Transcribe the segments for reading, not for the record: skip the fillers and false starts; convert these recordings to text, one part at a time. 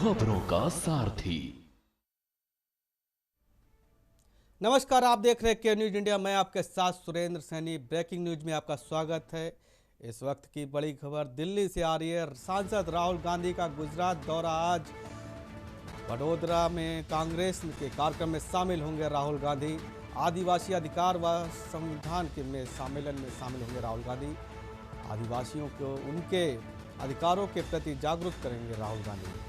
खबरों का सारथी। नमस्कार, आप देख रहे हैं के न्यूज इंडिया। मैं आपके साथ सुरेंद्र सैनी। ब्रेकिंग न्यूज में आपका स्वागत है। इस वक्त की बड़ी खबर दिल्ली से आ रही है। सांसद राहुल गांधी का गुजरात दौरा। आज वडोदरा में कांग्रेस के कार्यक्रम में शामिल होंगे राहुल गांधी। आदिवासी अधिकार व संविधान के में सम्मेलन में शामिल होंगे राहुल गांधी। आदिवासियों को उनके अधिकारों के प्रति जागरूक करेंगे राहुल गांधी।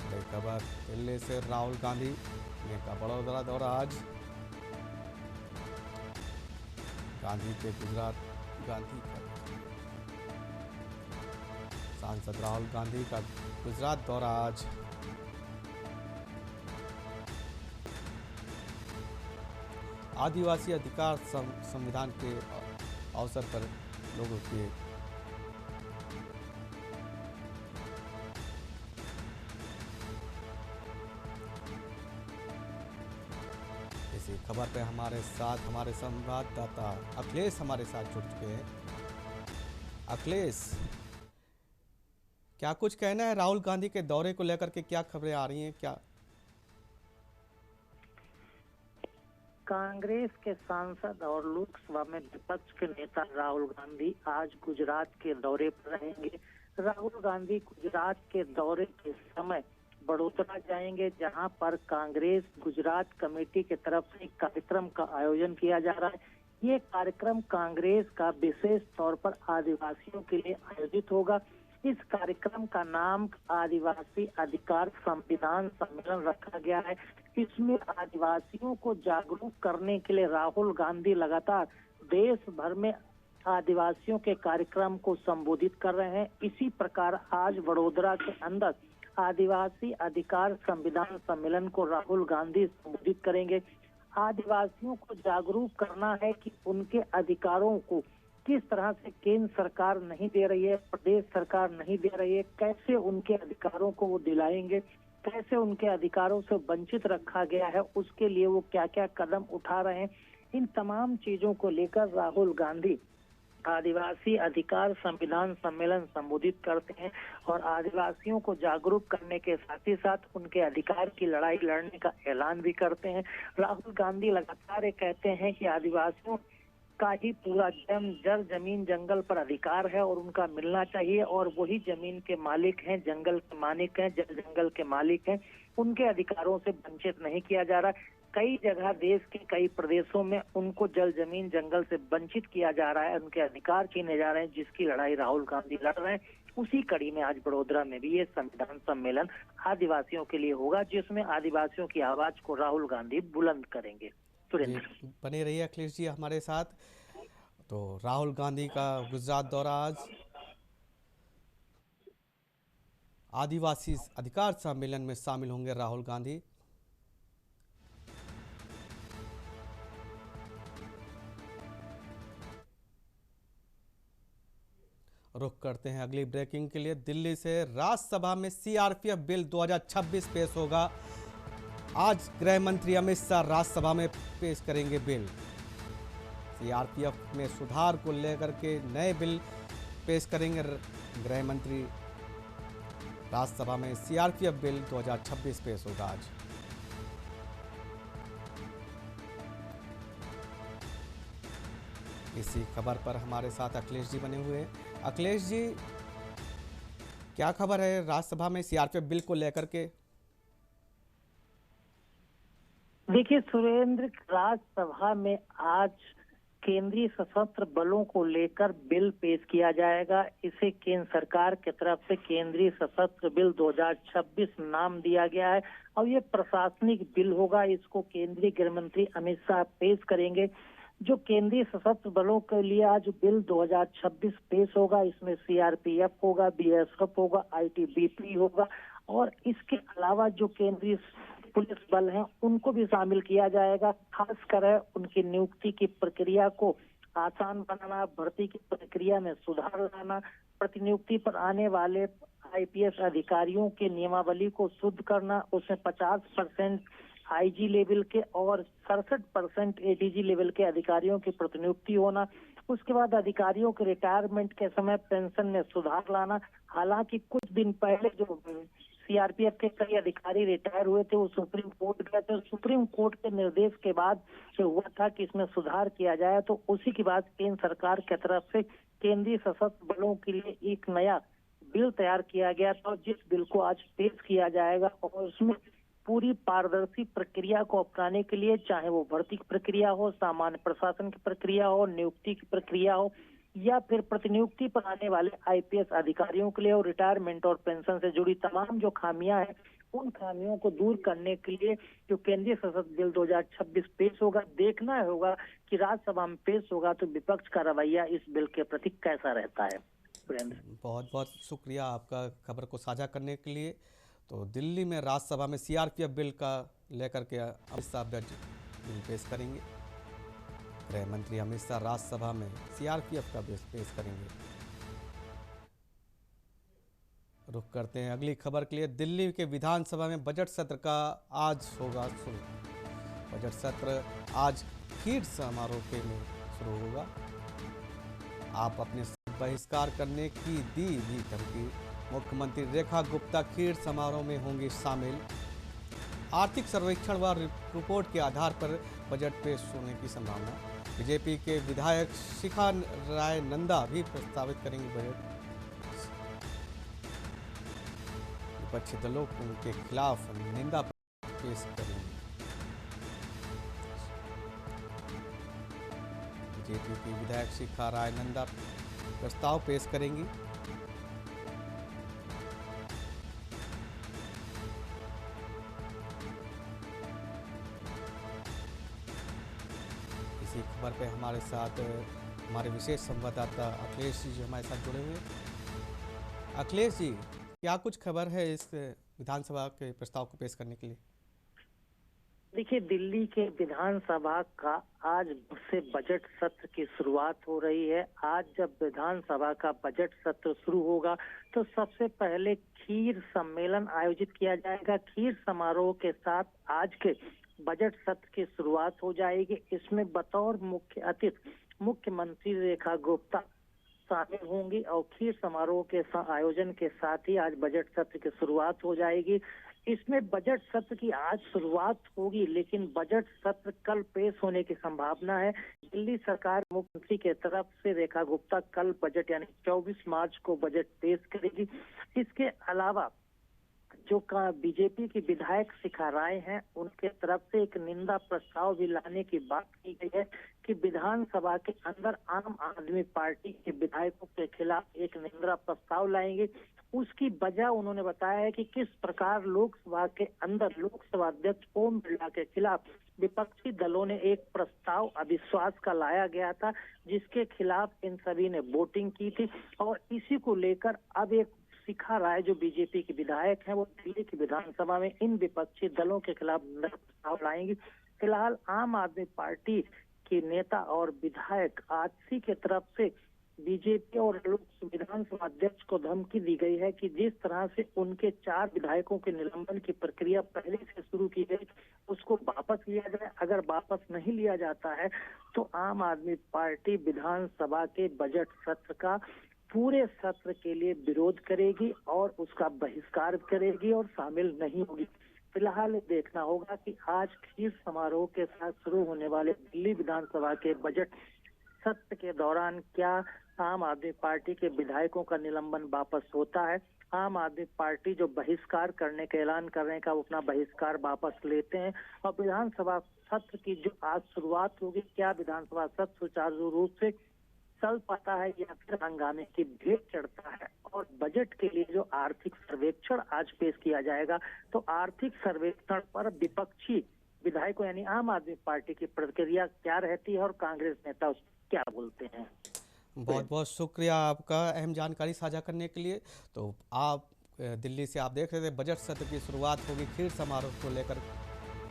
बड़ी खबर दिल्ली से राहुल गांधी का वडोदरा दौरा। आज गांधी के गुजरात गांधी का सांसद राहुल गांधी का गुजरात दौरा। आज आदिवासी अधिकार संविधान के अवसर पर लोगों के इसी खबर पे हमारे साथ हमारे संवाददाता अखिलेश हमारे साथ जुड़ चुके हैं। अखिलेश, क्या कुछ कहना है राहुल गांधी के दौरे को लेकर के? क्या खबरें आ रही हैं? क्या कांग्रेस के सांसद और लोकसभा में विपक्ष के नेता राहुल गांधी आज गुजरात के दौरे पर रहेंगे। राहुल गांधी गुजरात के दौरे के समय वडोदरा जाएंगे, जहां पर कांग्रेस गुजरात कमेटी की तरफ से एक कार्यक्रम का आयोजन किया जा रहा है। ये कार्यक्रम कांग्रेस का विशेष तौर पर आदिवासियों के लिए आयोजित होगा। इस कार्यक्रम का नाम आदिवासी अधिकार संविधान सम्मेलन रखा गया है। इसमें आदिवासियों को जागरूक करने के लिए राहुल गांधी लगातार देश भर में आदिवासियों के कार्यक्रम को संबोधित कर रहे हैं। इसी प्रकार आज वडोदरा के अंदर आदिवासी अधिकार संविधान सम्मेलन को राहुल गांधी संबोधित करेंगे। आदिवासियों को जागरूक करना है कि उनके अधिकारों को किस तरह से केंद्र सरकार नहीं दे रही है, प्रदेश सरकार नहीं दे रही है, कैसे उनके अधिकारों को वो दिलाएंगे, कैसे उनके अधिकारों से वंचित रखा गया है, उसके लिए वो क्या क्या कदम उठा रहे हैं। इन तमाम चीजों को लेकर राहुल गांधी आदिवासी अधिकार संविधान सम्मेलन संबोधित करते हैं और आदिवासियों को जागरूक करने के साथ ही साथ उनके अधिकार की लड़ाई लड़ने का ऐलान भी करते हैं। राहुल गांधी लगातार ये कहते हैं कि आदिवासियों का ही पूरा जल जमीन जंगल पर अधिकार है और उनका मिलना चाहिए, और वही जमीन के मालिक हैं, जंगल के मालिक हैं, जंगल के मालिक हैं। उनके अधिकारों से वंचित नहीं किया जा रहा है। कई जगह देश के कई प्रदेशों में उनको जल जमीन जंगल से वंचित किया जा रहा है, उनके अधिकार छीने जा रहे हैं, जिसकी लड़ाई राहुल गांधी लड़ रहे हैं। उसी कड़ी में आज वडोदरा में भी ये संविधान सम्मेलन आदिवासियों के लिए होगा, जिसमें आदिवासियों की आवाज को राहुल गांधी बुलंद करेंगे। सुरेंद्र, बने रहिए अखिलेश जी हमारे साथ। तो राहुल गांधी का गुजरात दौरा। आज आदिवासी अधिकार सम्मेलन में शामिल होंगे राहुल गांधी। रुख करते हैं अगली ब्रेकिंग के लिए। दिल्ली से राज्यसभा में सीआरपीएफ बिल 2026 पेश होगा। आज गृह मंत्री अमित शाह राज्यसभा में पेश करेंगे बिल। सीआरपीएफ में सुधार को लेकर के नए बिल पेश करेंगे गृह मंत्री। राज्यसभा में सीआरपीएफ बिल 2026 पेश होगा आज। इसी खबर पर हमारे साथ अखिलेश जी बने हुए हैं। अखिलेश जी, क्या खबर है राज्यसभा में सीआरपीएफ बिल को लेकर के? देखिए सुरेंद्र, राज्यसभा में आज केंद्रीय सशस्त्र बलों को लेकर बिल पेश किया जाएगा। इसे केंद्र सरकार की तरफ से केंद्रीय सशस्त्र बिल 2026 नाम दिया गया है और ये प्रशासनिक बिल होगा। इसको केंद्रीय गृह मंत्री अमित शाह पेश करेंगे। जो केंद्रीय सशस्त्र बलों के लिए आज बिल 2026 पेश होगा, इसमें सीआरपीएफ होगा, बीएसएफ होगा, आईटीबीपी होगा और इसके अलावा जो केंद्रीय पुलिस बल हैं उनको भी शामिल किया जाएगा। खासकर उनकी नियुक्ति की प्रक्रिया को आसान बनाना, भर्ती की प्रक्रिया में सुधार लाना, प्रतिनियुक्ति पर आने वाले आईपीएस अधिकारियों के नियमावली को शुद्ध करना, उसमें 50% आईजी लेवल के और 67% एडीजी लेवल के अधिकारियों की प्रतिनियुक्ति होना, उसके बाद अधिकारियों के रिटायरमेंट के समय पेंशन में सुधार लाना। हालांकि कुछ दिन पहले जो सीआरपीएफ के कई अधिकारी रिटायर हुए थे वो सुप्रीम कोर्ट गए थे। सुप्रीम कोर्ट के निर्देश के बाद जो हुआ था कि इसमें सुधार किया जाए, तो उसी के बाद केंद्र सरकार की तरफ से केंद्रीय सशस्त्र बलों के लिए एक नया बिल तैयार किया गया था, जिस बिल को आज पेश किया जाएगा। और उसमें पूरी पारदर्शी प्रक्रिया को अपनाने के लिए, चाहे वो भर्ती की प्रक्रिया हो, सामान्य प्रशासन की प्रक्रिया हो, नियुक्ति की प्रक्रिया हो, या फिर प्रतिनियुक्ति पर आने वाले आईपीएस अधिकारियों के लिए और रिटायरमेंट और पेंशन से जुड़ी तमाम जो खामियां हैं, उन खामियों को दूर करने के लिए जो केंद्रीय सशस्त्र बिल 2026 पेश होगा, देखना होगा कि राज्यसभा में पेश होगा तो विपक्ष का रवैया इस बिल के प्रति कैसा रहता है। बहुत बहुत शुक्रिया आपका खबर को साझा करने के लिए। तो दिल्ली में राज्यसभा में सीआरपीएफ बिल का लेकर के अमित शाह बिल पेश करेंगे। गृह मंत्री अमित शाह राज्यसभा में सीआरपीएफ का बिल पेश करेंगे। रुख करते हैं अगली खबर के लिए। दिल्ली के विधानसभा में बजट सत्र का आज होगा शुरू। बजट सत्र आज खीर समारोह के में शुरू होगा। आप अपने बहिष्कार करने की दी भी धमकी। मुख्यमंत्री रेखा गुप्ता खीर समारोह में होंगी शामिल। आर्थिक सर्वेक्षण व रिपोर्ट के आधार पर बजट पेश होने की संभावना। बीजेपी के विधायक शिखा राय नंदा भी प्रस्तावित करेंगे बजट। विपक्षी दलों के खिलाफ निंदा पेश करेंगे। बीजेपी की विधायक शिखा राय नंदा प्रस्ताव पेश करेंगी। इसी खबर पे हमारे साथ हमारे विशेष संवाददाता अखिलेश जी हमारे साथ जुड़े हुए। अखिलेश जी, क्या कुछ खबर है इस विधानसभा के प्रस्ताव को पेश करने के लिए? देखिए, दिल्ली के विधानसभा का आज से बजट सत्र की शुरुआत हो रही है। आज जब विधानसभा का बजट सत्र शुरू होगा तो सबसे पहले खीर सम्मेलन आयोजित किया जाएगा। खीर समारोह के साथ आज के बजट सत्र की शुरुआत हो जाएगी। इसमें बतौर मुख्य अतिथि मुख्यमंत्री रेखा गुप्ता शामिल होंगी और खीर समारोह के आयोजन के साथ ही आज बजट सत्र की शुरुआत हो जाएगी। इसमें बजट सत्र की आज शुरुआत होगी, लेकिन बजट सत्र कल पेश होने की संभावना है। दिल्ली सरकार मुख्यमंत्री के तरफ से रेखा गुप्ता कल बजट यानी 24 मार्च को बजट पेश करेगी। इसके अलावा जो बीजेपी की विधायक शिखा राय हैं, उनके तरफ से एक निंदा प्रस्ताव भी लाने की बात की गई है कि विधानसभा के अंदर आम आदमी पार्टी के विधायकों के खिलाफ एक निंदा प्रस्ताव लाएंगे। उसकी वजह उन्होंने बताया है कि किस प्रकार लोकसभा के अंदर लोकसभा अध्यक्ष ओम बिरला के खिलाफ विपक्षी दलों ने एक प्रस्ताव अविश्वास का लाया गया था, जिसके खिलाफ इन सभी ने वोटिंग की थी। और इसी को लेकर अब एक शिखा राय जो बीजेपी के विधायक हैं, वो दिल्ली की विधानसभा में इन विपक्षी दलों के खिलाफ प्रस्ताव लाएंगी। फिलहाल आम आदमी पार्टी के नेता और विधायक आजसी के तरफ से बीजेपी और विधानसभा अध्यक्ष को धमकी दी गई है कि जिस तरह से उनके 4 विधायकों के निलंबन की प्रक्रिया पहले से शुरू की गई, उसको वापस लिया जाए। अगर वापस नहीं लिया जाता है तो आम आदमी पार्टी विधानसभा के बजट सत्र का पूरे सत्र के लिए विरोध करेगी और उसका बहिष्कार करेगी और शामिल नहीं होगी। फिलहाल देखना होगा कि आज खीर समारोह के साथ शुरू होने वाले दिल्ली विधानसभा के बजट सत्र के दौरान क्या आम आदमी पार्टी के विधायकों का निलंबन वापस होता है। आम आदमी पार्टी जो बहिष्कार करने का ऐलान करने का, वो अपना बहिष्कार वापस लेते हैं और विधानसभा सत्र की जो आज शुरुआत होगी, क्या विधानसभा सत्र सुचारू रूप से चल पाता है या फिर हंगामे की भेंट चढ़ता है। और बजट के लिए जो आर्थिक सर्वेक्षण आज पेश किया जाएगा, तो आर्थिक सर्वेक्षण पर विपक्षी विधायकों यानी आम आदमी पार्टी की प्रतिक्रिया क्या रहती है और कांग्रेस नेता उस क्या बोलते हैं। बहुत बहुत शुक्रिया आपका अहम जानकारी साझा करने के लिए। तो आप दिल्ली से आप देख रहे थे बजट सत्र की शुरुआत होगी खीर समारोह को लेकर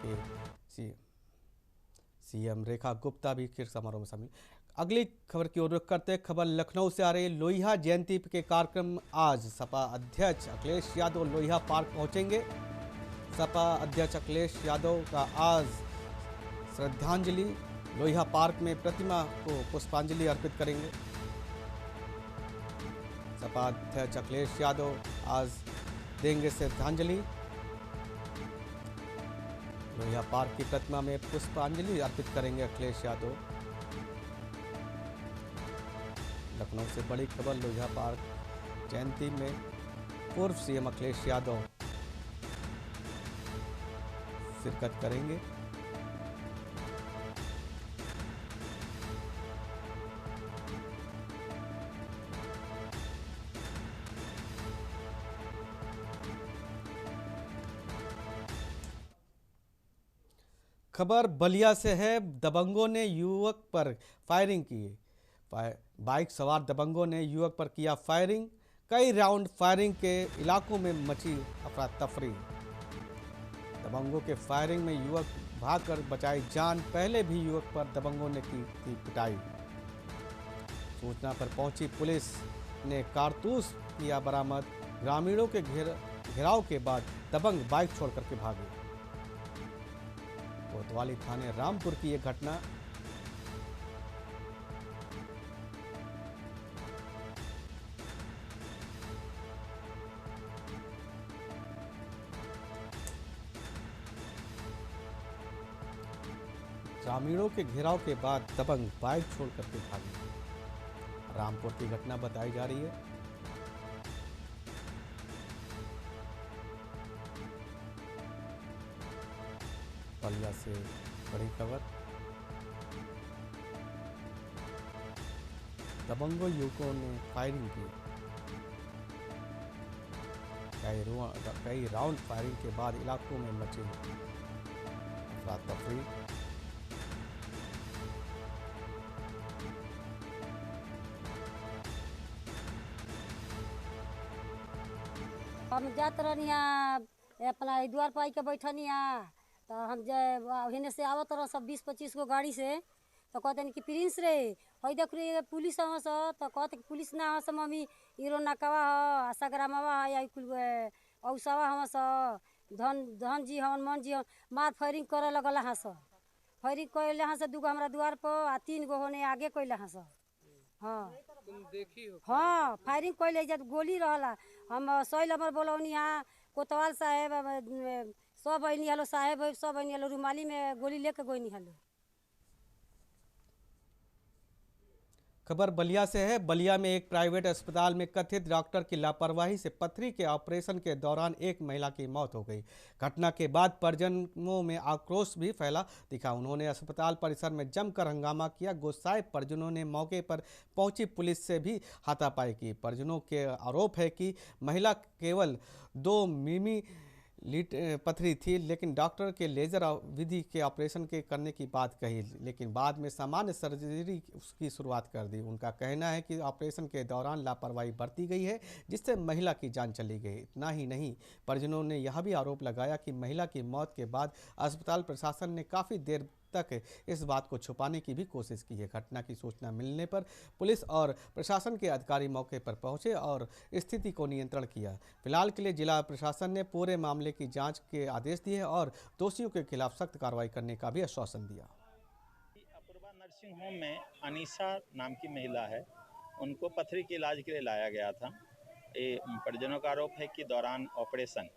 के। सीएम रेखा गुप्ता भी खीर समारोह में शामिल। अगली खबर की ओर रुख करते हैं। खबर लखनऊ से आ रही है। लोहिया जयंती के कार्यक्रम आज सपा अध्यक्ष अखिलेश यादव लोहिया पार्क पहुंचेंगे। सपा अध्यक्ष अखिलेश यादव का आज श्रद्धांजलि लोहिया पार्क में प्रतिमा को पुष्पांजलि अर्पित करेंगे। सपा अध्यक्ष अखिलेश यादव आज देंगे श्रद्धांजलि। लोहिया पार्क की प्रतिमा में पुष्पांजलि अर्पित करेंगे अखिलेश यादव। लखनऊ से बड़ी खबर, लोहिया पार्क जयंती में पूर्व सीएम अखिलेश यादव शिरकत करेंगे। खबर बलिया से है। दबंगों ने युवक पर फायरिंग की। बाइक सवार दबंगों ने युवक पर किया फायरिंग। कई राउंड फायरिंग के इलाकों में मची अफरा तफरी। दबंगों के फायरिंग में युवक भागकर बचाई जान। पहले भी युवक पर दबंगों ने की थी पिटाई। सूचना पर पहुंची पुलिस ने कारतूस किया बरामद। ग्रामीणों के घेराव के बाद दबंग बाइक छोड़कर के भागे। कोतवाली थाने रामपुर की यह घटना। ग्रामीणों के घेराव के बाद दबंग बाइक छोड़ करके भागे। रामपुर की घटना बताई जा रही है। बलिया से बड़ी खबर। दबंगों युवकों ने फायरिंग की। कई राउंड फायरिंग के बाद इलाकों में मची अफरा तफरी। हम जात रहनी अपना द्वार पर के बैठनी तो हम हेने से आवत रह सब 20-25 गो गाड़ी से तो कहते कि प्रिंस रे हई देख रे पुलिस हस तो कहते पुलिस ना हस मम्मी हीरो नकवा ह सगरामवा है कुल औसवा हस धन जी हवन मन जी हवन मार फायरिंग करे लगल हस। फायरिंग कैले हस 2 गो हमारा द्वार पर आ 3 गो होने आगे कैले हस। हाँ हाँ फायरिंग कैले जब गोली रहला हम सही नंबर बोलौनी कोतवाल साहेब सब अनी हलो साहेब सब अनी हलो रुमाली में गोली लेके गोनी हलो। खबर बलिया से है। बलिया में एक प्राइवेट अस्पताल में कथित डॉक्टर की लापरवाही से पथरी के ऑपरेशन के दौरान एक महिला की मौत हो गई। घटना के बाद परिजनों में आक्रोश भी फैला दिखा। उन्होंने अस्पताल परिसर में जमकर हंगामा किया। गुस्साए परिजनों ने मौके पर पहुंची पुलिस से भी हाथापाई की। परिजनों के आरोप है कि महिला केवल 2 मिमी पथरी थी, लेकिन डॉक्टर के लेजर विधि के ऑपरेशन के करने की बात कही, लेकिन बाद में सामान्य सर्जरी उसकी शुरुआत कर दी। उनका कहना है कि ऑपरेशन के दौरान लापरवाही बरती गई है, जिससे महिला की जान चली गई। इतना ही नहीं, परिजनों ने यह भी आरोप लगाया कि महिला की मौत के बाद अस्पताल प्रशासन ने काफ़ी देर तक इस बात को छुपाने की भी कोशिश की है। घटना की सूचना मिलने पर पुलिस और प्रशासन के अधिकारी मौके पर पहुंचे और स्थिति को नियंत्रण किया। फिलहाल के लिए जिला प्रशासन ने पूरे मामले की जांच के आदेश दिए और दोषियों के खिलाफ सख्त कार्रवाई करने का भी आश्वासन दिया। अपूर्वा नर्सिंग होम में अनीसा नाम की महिला है, उनको पथरी के इलाज के लिए लाया गया था। ये परिजनों का आरोप है कि दौरान ऑपरेशन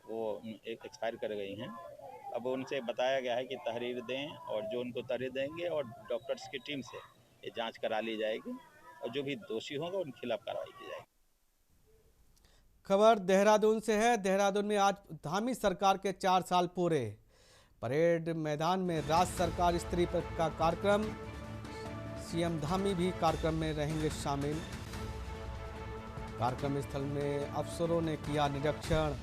वो एक्सपायर कर गई हैं। अब उनसे बताया गया है कि तहरीर दें और जो उनको तहरीर देंगे और डॉक्टर्स की टीम से ये जांच करा ली जाएगी और जो भी दोषी होगा उनके खिलाफ कार्रवाई की जाएगी। खबर देहरादून से है। देहरादून में आज धामी सरकार के 4 साल पूरे। परेड मैदान में राज्य सरकार स्त्री पक्ष का कार्यक्रम। सीएम धामी भी कार्यक्रम में रहेंगे शामिल। कार्यक्रम स्थल में अफसरों ने किया निरीक्षण।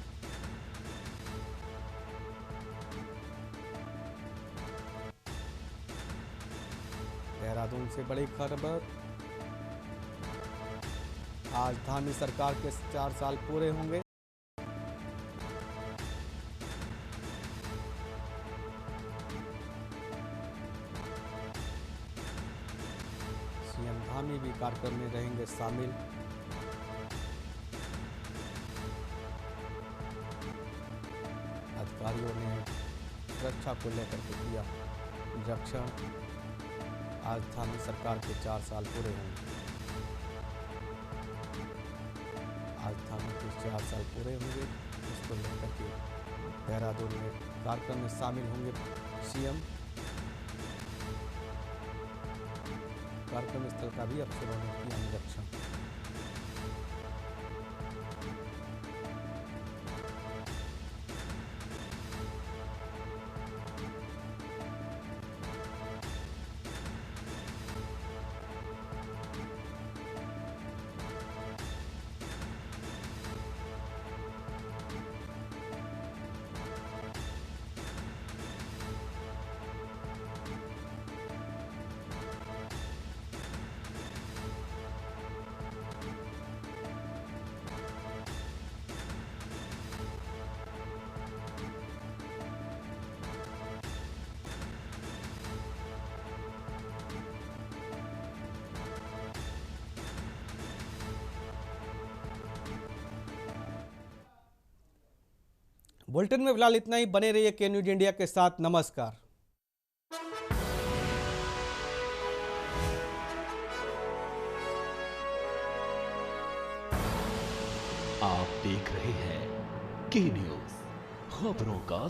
देहरादून से बड़ी खबर। आज धामी सरकार के 4 साल पूरे होंगे। सीएम धामी भी कार्यक्रम में रहेंगे शामिल। अधिकारियों ने सुरक्षा को लेकर के किया निरीक्षण। आज स्थानीय सरकार के 4 साल पूरे होंगे। आज स्थानीय के 4 साल पूरे होंगे, इसको लेकर के देहरादून में कार्यक्रम में शामिल होंगे सीएम। कार्यक्रम स्थल का भी अफसरों ने किया निरीक्षण। बुलेटिन में फिलहाल इतना ही। बने रहिए के न्यूज इंडिया के साथ। नमस्कार। आप देख रहे हैं के न्यूज, खबरों का